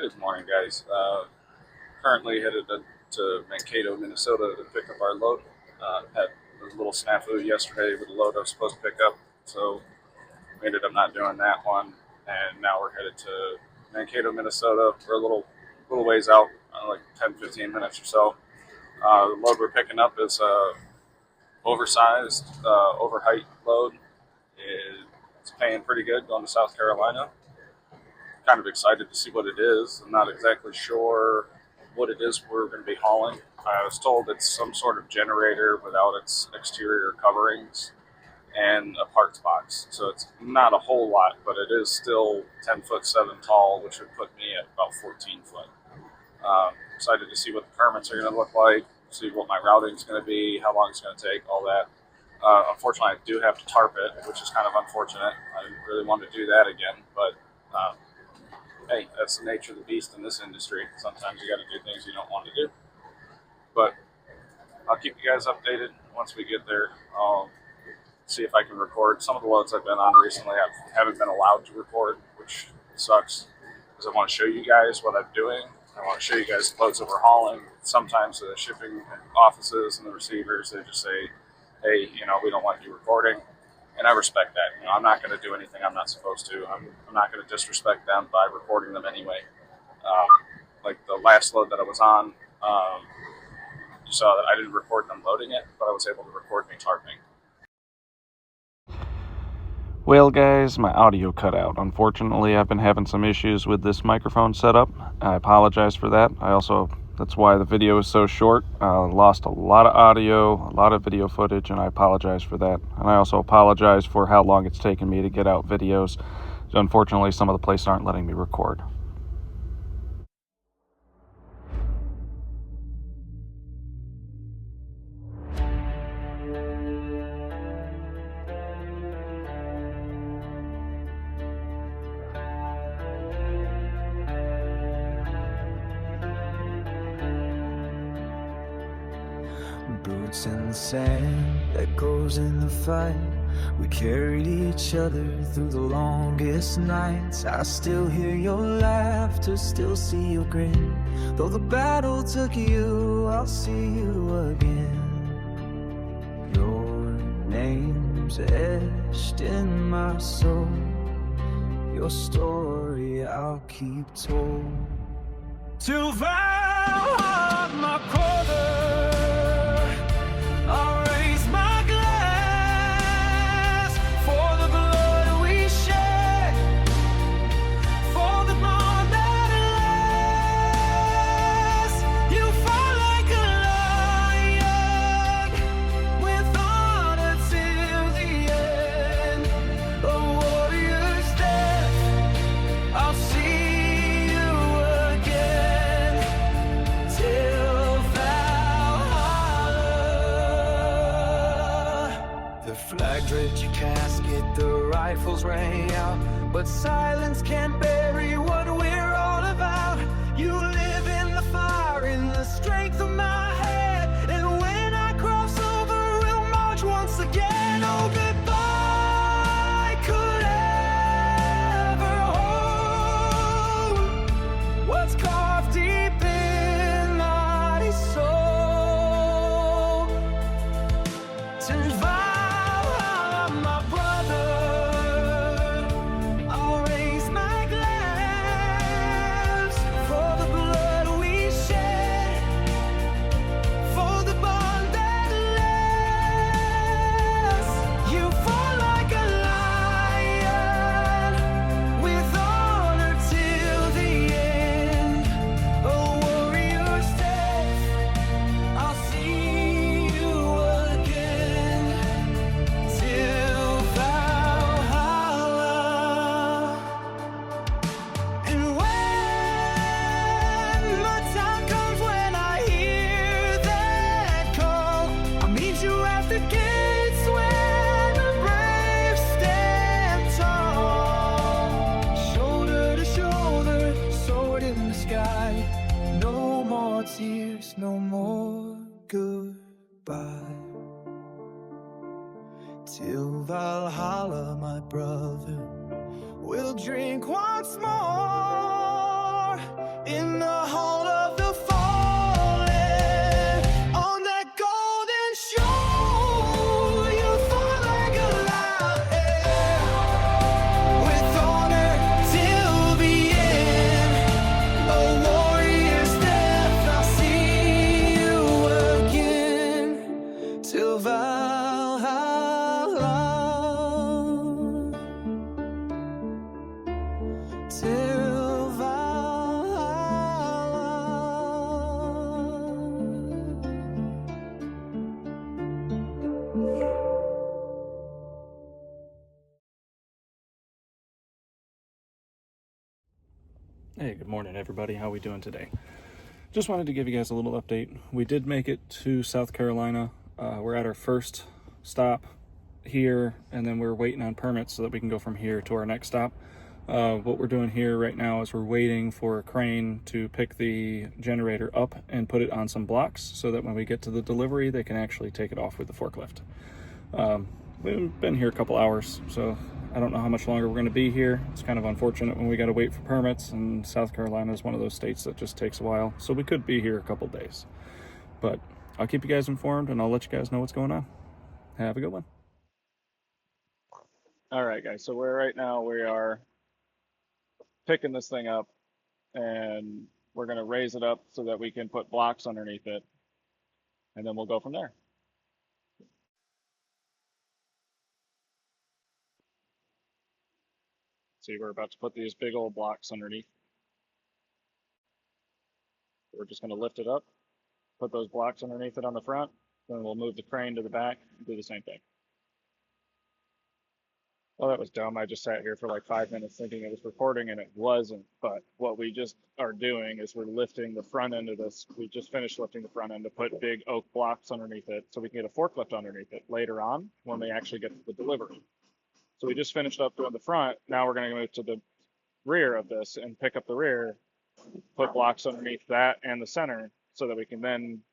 Good morning, guys. Currently headed to Mankato, Minnesota to pick up our load. Had a little snafu yesterday with the load I was supposed to pick up, so we ended up not doing that one. And now we're headed to Mankato, Minnesota. We're a little ways out, like 10, 15 minutes or so. The load we're picking up is oversized, overheight load. It's paying pretty good going to South Carolina. Kind of excited to see what it is. I'm not exactly sure what it is we're going to be hauling. I was told it's some sort of generator without its exterior coverings and a parts box. So it's not a whole lot, but it is still 10'7" tall, which would put me at about 14 foot. Excited to see what the permits are going to look like, see what my routing is going to be, how long it's going to take, all that. Unfortunately, I do have to tarp it, which is kind of unfortunate. I didn't really want to do that again, but hey, that's the nature of the beast in this industry. Sometimes you got to do things you don't want to do. But I'll keep you guys updated once we get there. I'll see if I can record. Some of the loads I've been on recently I haven't been allowed to record, which sucks because I want to show you guys what I'm doing. I want to show you guys the loads that we're hauling. Sometimes the shipping offices and the receivers, they just say, hey, we don't want you recording. And I respect that. I'm not going to do anything I'm not supposed to. I'm not going to disrespect them by recording them anyway. Like the last load that I was on, you saw that I didn't record them loading it, but I was able to record me tarping. Well, guys, my audio cut out. Unfortunately, I've been having some issues with this microphone setup. I apologize for that. That's why the video is so short. Lost a lot of audio, a lot of video footage, and I apologize for that. And I also apologize for how long it's taken me to get out videos. So unfortunately, some of the places aren't letting me record. Boots in the sand, that goes in the fight. We carried each other through the longest nights. I still hear your laughter, still see your grin. Though the battle took you, I'll see you again. Your name's etched in my soul. Your story I'll keep told. Till Valhalla, my brother, I'll raise my glass for the blood we shed, for the bond that lasts. You fought like a lion with honor till the end. A warrior's death, I'll see you again. Till Valhalla. The flag draped your casket, the rifles rang out, but silence can't bury what we're all about. You live in the fire, in the strength of my head, and when I cross over, we'll march once again. Oh, goodbye could ever hold what's carved deep in my soul. To Valhalla, my brother, I'll raise my glass for the blood we shed, for the bond that lasts. You fought like a lion with honor till the end. A warrior's death, I'll see you again. Till Valhalla. And when the time comes when I hear that call, I'll meet you at the gates where the brave stand tall. Shoulder to shoulder, sword in the sky. No more tears, no more goodbye. Till Valhalla, my brother, we'll drink once more in the hall of the fallen. On that golden shore, you fought like a lion, with honor till the end. A warrior's death, I'll see you again. Till Valhalla, till Valhalla. Hey, good morning, everybody. How we doing today? Just wanted to give you guys a little update. We did make it to South Carolina. We're at our first stop here, and then we're waiting on permits so that we can go from here to our next stop. What we're doing here right now is we're waiting for a crane to pick the generator up and put it on some blocks so that when we get to the delivery, they can actually take it off with the forklift. We've been here a couple hours, so I don't know how much longer we're going to be here. It's kind of unfortunate when we got to wait for permits, and South Carolina is one of those states that just takes a while, so we could be here a couple days. But I'll keep you guys informed, and I'll let you guys know what's going on. Have a good one. All right, guys. So right now we are picking this thing up, and we're going to raise it up so that we can put blocks underneath it, and then we'll go from there. See, we're about to put these big old blocks underneath. We're just going to lift it up, put those blocks underneath it on the front, then we'll move the crane to the back and do the same thing. Well, that was dumb. I just sat here for like 5 minutes thinking it was recording, and it wasn't. But what we just are doing is we're lifting the front end of this. We just finished lifting the front end to put big oak blocks underneath it so we can get a forklift underneath it later on when we actually get to the delivery. So we just finished up doing the front. Now we're going to move to the rear of this and pick up the rear, put blocks underneath that and the center so that we can then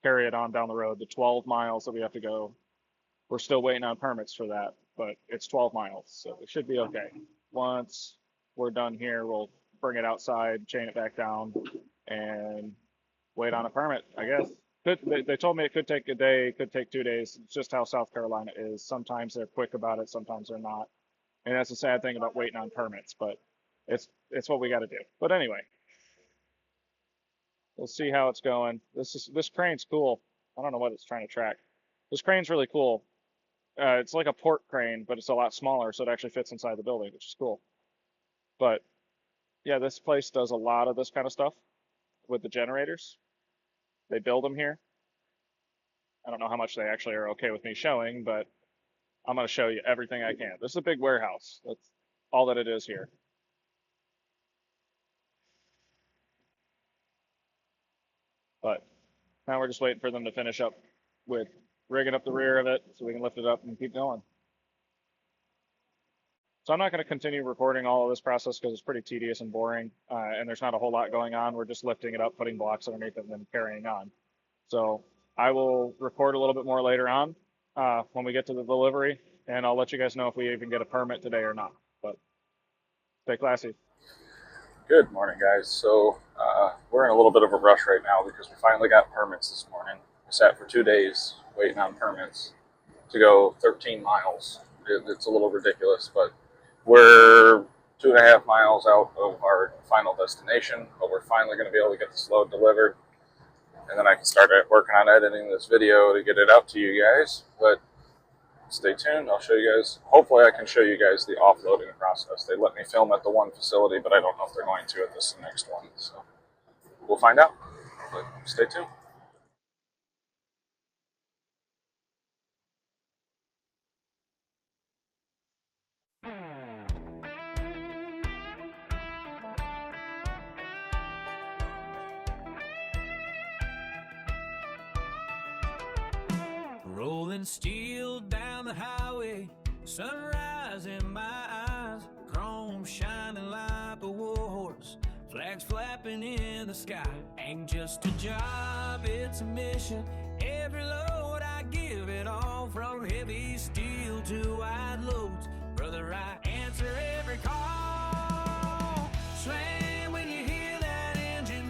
carry it on down the road. The 12 miles that we have to go, we're still waiting on permits for that, but it's 12 miles, so it should be okay. Once we're done here, we'll bring it outside, chain it back down, and wait on a permit, I guess. They told me it could take a day, it could take 2 days. It's just how South Carolina is. Sometimes they're quick about it, sometimes they're not. And that's the sad thing about waiting on permits, but it's what we got to do. But anyway, we'll see how it's going. This crane's cool. I don't know what it's trying to track. This crane's really cool. It's like a port crane, but it's a lot smaller, so it actually fits inside the building, which is cool. But yeah, this place does a lot of this kind of stuff with the generators. They build them here. I don't know how much they actually are okay with me showing, but I'm going to show you everything I can. This is a big warehouse. That's all that it is here. But now we're just waiting for them to finish up with rigging up the rear of it so we can lift it up and keep going. So I'm not going to continue recording all of this process because it's pretty tedious and boring, and there's not a whole lot going on. We're just lifting it up, putting blocks underneath it, and then carrying on. So I will record a little bit more later on when we get to the delivery, and I'll let you guys know if we even get a permit today or not. But stay classy. Good morning, guys. So we're in a little bit of a rush right now because we finally got permits this morning. We sat for 2 days waiting on permits to go 13 miles. It's a little ridiculous, but we're 2.5 miles out of our final destination, but we're finally going to be able to get this load delivered, and then I can start working on editing this video to get it out to you guys. But stay tuned. I'll show you guys. Hopefully I can show you guys the offloading process. They let me film at the one facility, but I don't know if they're going to at this next one, so we'll find out. But stay tuned. Rolling steel down the highway, sunrise in my eyes, chrome shining like a warhorse, flags flapping in the sky. Ain't just a job, it's a mission. Every load I give it all, from heavy steel to wide loads. Brother, I answer every call. Slam when you hear that engine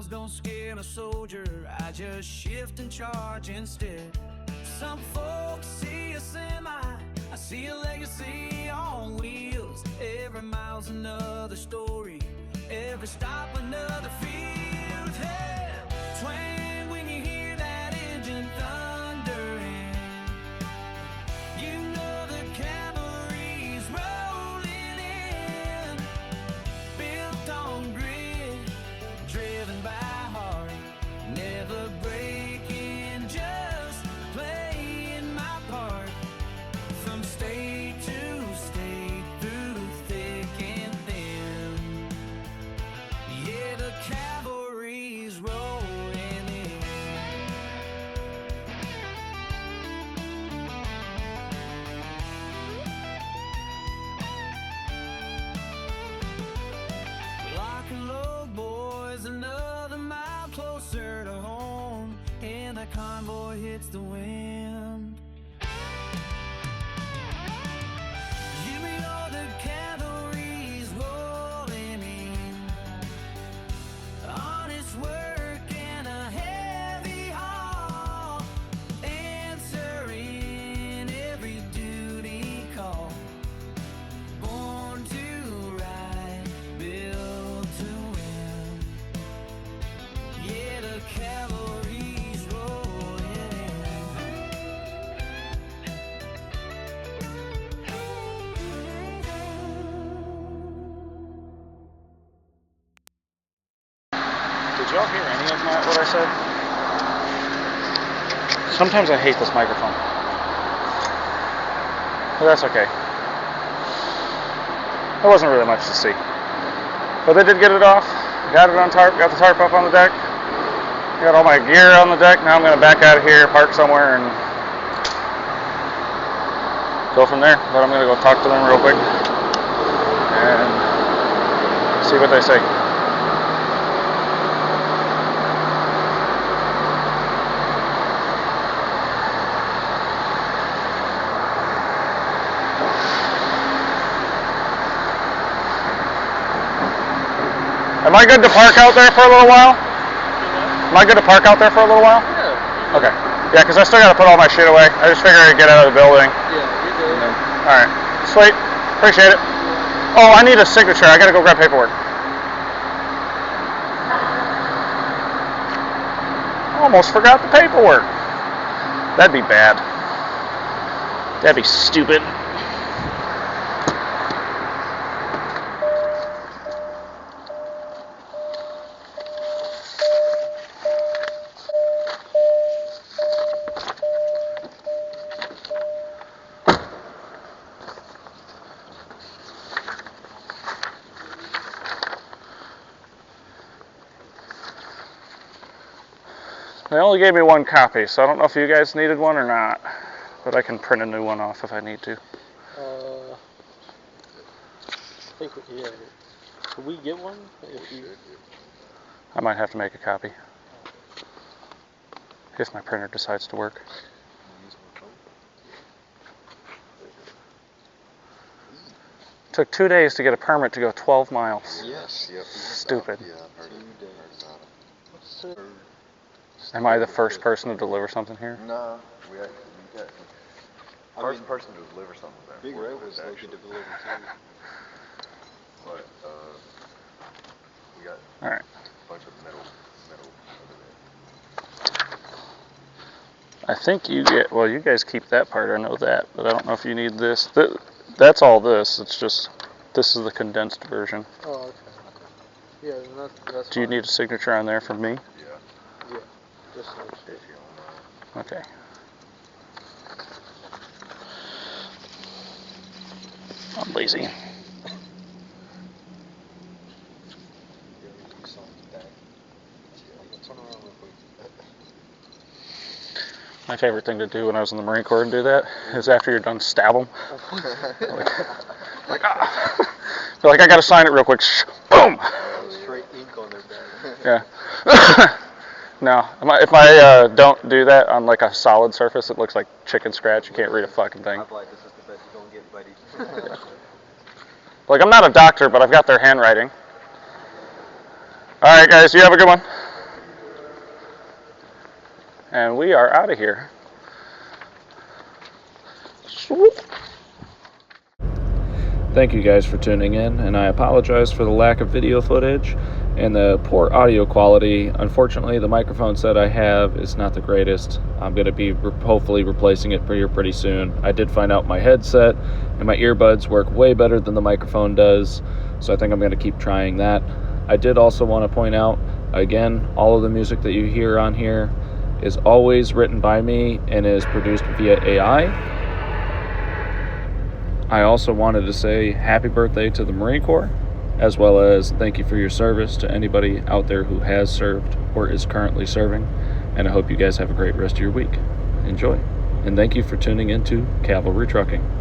miles don't scare a soldier. I just shift and charge instead. Some folks see a semi, I see a legacy on wheels. Every mile's another story, every stop another field. Hey, twang when you hear that engine thundering. You know the cavalry's rolling in. Built on grit, driven by heart, never breaking, just playing my part. From state to state, through thick and thin. Yeah, the cavalry's rolling in. Lock and load, boys, another mile closer to home, and the convoy hits the wind. You know the cavalry's rolling in, honest work and a heavy haul, answering every duty call. Born to ride, built to win. Yeah, the cavalry's rolling Did y'all hear any of what I said? Sometimes I hate this microphone. But that's okay. There wasn't really much to see. But they did get it off. Got it on tarp, got the tarp up on the deck. Got all my gear on the deck. Now I'm going to back out of here, park somewhere, and go from there. But I'm going to go talk to them real quick and see what they say. Am I good to park out there for a little while? Am I good to park out there for a little while? Yeah. Okay. Yeah, because I still got to put all my shit away. I just figured I'd get out of the building. Yeah, you're good. Alright. Sweet. Appreciate it. Oh, I need a signature. I got to go grab paperwork. Almost forgot the paperwork. That'd be bad. That'd be stupid. They only gave me one copy, so I don't know if you guys needed one or not, but I can print a new one off if I need to. I think, yeah. Can we get one? If you... I might have to make a copy if my printer decides to work. Took 2 days to get a permit to go 12 miles. Yes, yep. Stupid. Yeah, I've heard it. Am I the first person to deliver something here? No, we got first person to deliver something there. Big Red was looking to deliver too. But we got All right. a bunch of metal over I think you get, well, you guys keep that part, I know that, but I don't know if you need this. That's all this, it's just, this is the condensed version. Oh, okay. Yeah, that's Do you fine. need a signature on there from me? there. Yeah, Yeah, just if you don't mind. Okay. I'm lazy. My favorite thing to do when I was in the Marine Corps and do that is after you're done, stab them. like I gotta sign it real quick. Boom. Straight ink on their back. Yeah. No, if I don't do that on like a solid surface, it looks like chicken scratch. You can't read a fucking thing. I'm like, this is the best you're gonna get, buddy. Like, I'm not a doctor, but I've got their handwriting. All right, guys, you have a good one. And we are out of here. Swoop. Thank you guys for tuning in, and I apologize for the lack of video footage and the poor audio quality. Unfortunately, the microphone set I have is not the greatest. I'm going to be hopefully replacing it pretty soon. I did find out my headset and my earbuds work way better than the microphone does, so I think I'm going to keep trying that. I did also want to point out, again, all of the music that you hear on here is always written by me and is produced via AI. I also wanted to say happy birthday to the Marine Corps, as well as thank you for your service to anybody out there who has served or is currently serving. And I hope you guys have a great rest of your week. Enjoy. And thank you for tuning into Cavalry Trucking.